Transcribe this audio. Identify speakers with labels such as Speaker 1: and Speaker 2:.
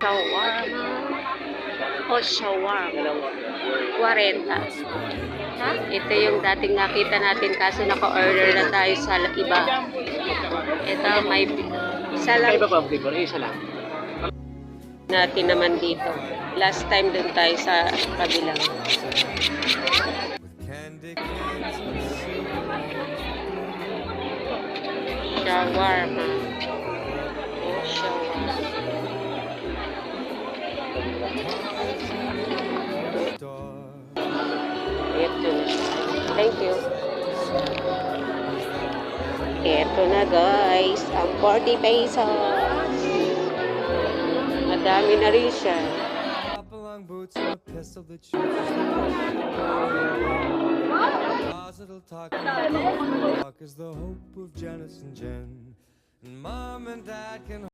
Speaker 1: shawarma. O shawarma. 40. Ha? Ito yung dating nakita natin kaso naka-order na tayo sa iba. Ito may isa lang.
Speaker 2: Iba pa flavor, isa lang.
Speaker 1: Natin naman dito. Last time dun tayo sa kabilang. Shawarma. Oh, shawarma. Ito na siya. Thank you. Ito na guys. Ang 40 pesos. Madami na rin siya.
Speaker 3: Is the hope of Janice and Jen, and Mom and Dad can